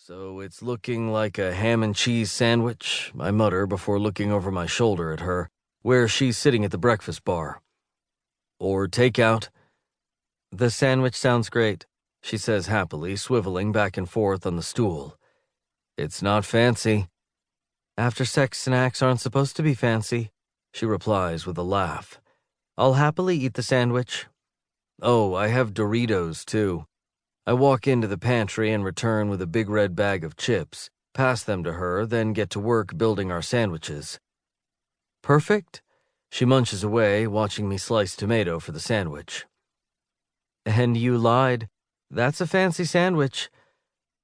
So it's looking like a ham and cheese sandwich, I mutter before looking over my shoulder at her, where she's sitting at the breakfast bar. Or takeout. The sandwich sounds great, she says happily, swiveling back and forth on the stool. It's not fancy. After-sex snacks aren't supposed to be fancy, she replies with a laugh. I'll happily eat the sandwich. Oh, I have Doritos, too. I walk into the pantry and return with a big red bag of chips, pass them to her, then get to work building our sandwiches. Perfect? She munches away, watching me slice tomato for the sandwich. And you lied. That's a fancy sandwich.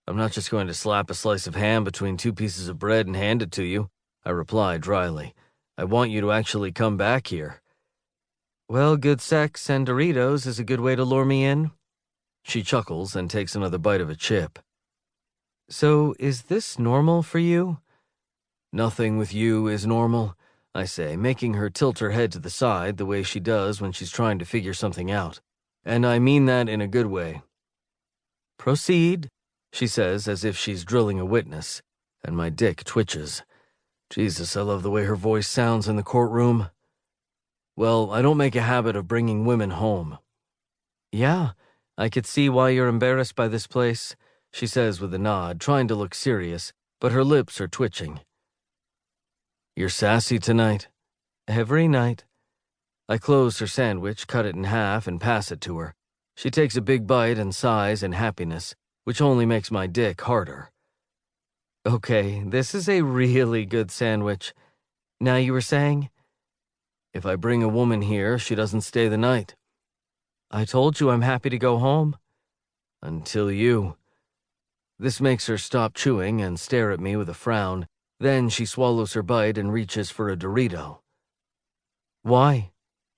I'm not just going to slap a slice of ham between two pieces of bread and hand it to you, I reply dryly. I want you to actually come back here. Well, good sex and Doritos is a good way to lure me in. She chuckles and takes another bite of a chip. So, is this normal for you? Nothing with you is normal, I say, making her tilt her head to the side the way she does when she's trying to figure something out. And I mean that in a good way. Proceed, she says as if she's drilling a witness, and my dick twitches. Jesus, I love the way her voice sounds in the courtroom. Well, I don't make a habit of bringing women home. Yeah, I could see why you're embarrassed by this place, she says with a nod, trying to look serious, but her lips are twitching. You're sassy tonight. Every night. I close her sandwich, cut it in half, and pass it to her. She takes a big bite and sighs in happiness, which only makes my dick harder. Okay, this is a really good sandwich. Now you were saying? If I bring a woman here, she doesn't stay the night. I told you I'm happy to go home. Until you. This makes her stop chewing and stare at me with a frown. Then she swallows her bite and reaches for a Dorito. Why?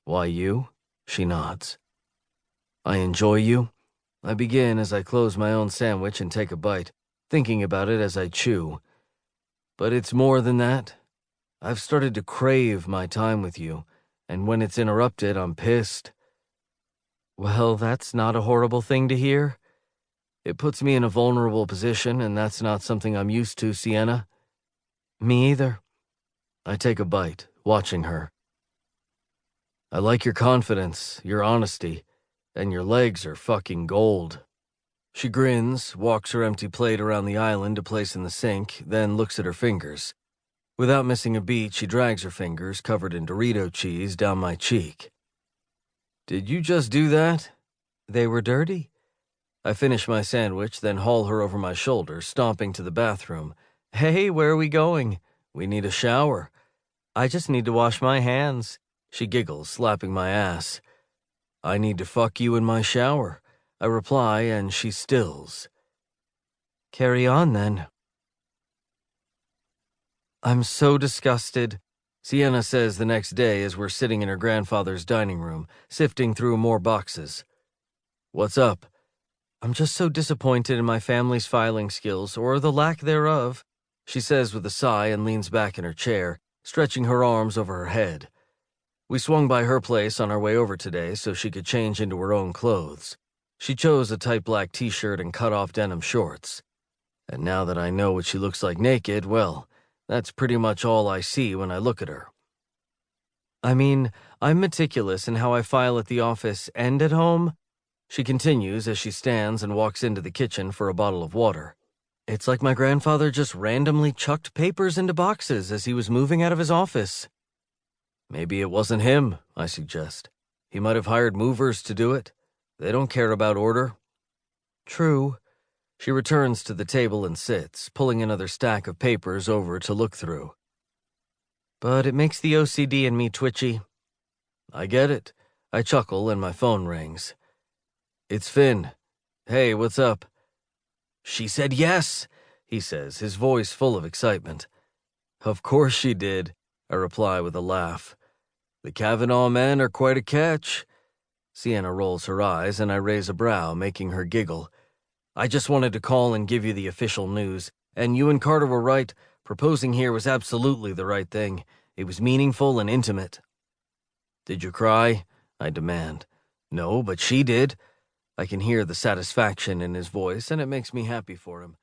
Why you? She nods. I enjoy you. I begin as I close my own sandwich and take a bite, thinking about it as I chew. But it's more than that. I've started to crave my time with you, and when it's interrupted, I'm pissed. Well, that's not a horrible thing to hear. It puts me in a vulnerable position, and that's not something I'm used to, Sienna. Me either. I take a bite, watching her. I like your confidence, your honesty, and your legs are fucking gold. She grins, walks her empty plate around the island to place in the sink, then looks at her fingers. Without missing a beat, she drags her fingers, covered in Dorito cheese, down my cheek. Did you just do that? They were dirty. I finish my sandwich, then haul her over my shoulder, stomping to the bathroom. Hey, where are we going? We need a shower. I just need to wash my hands. She giggles, slapping my ass. I need to fuck you in my shower, I reply, and she stills. Carry on, then. I'm so disgusted, Sienna says the next day as we're sitting in her grandfather's dining room, sifting through more boxes. What's up? I'm just so disappointed in my family's filing skills, or the lack thereof, she says with a sigh and leans back in her chair, stretching her arms over her head. We swung by her place on our way over today so she could change into her own clothes. She chose a tight black t-shirt and cut-off denim shorts. And now that I know what she looks like naked, well, that's pretty much all I see when I look at her. I mean, I'm meticulous in how I file at the office and at home, she continues as she stands and walks into the kitchen for a bottle of water. It's like my grandfather just randomly chucked papers into boxes as he was moving out of his office. Maybe it wasn't him, I suggest. He might have hired movers to do it. They don't care about order. True. She returns to the table and sits, pulling another stack of papers over to look through. But it makes the OCD in me twitchy. I get it. I chuckle and my phone rings. It's Finn. Hey, what's up? She said yes, he says, his voice full of excitement. Of course she did, I reply with a laugh. The Cavanaugh men are quite a catch. Sienna rolls her eyes and I raise a brow, making her giggle. I just wanted to call and give you the official news, and you and Carter were right. Proposing here was absolutely the right thing. It was meaningful and intimate. Did you cry? I demand. No, but she did. I can hear the satisfaction in his voice, and it makes me happy for him.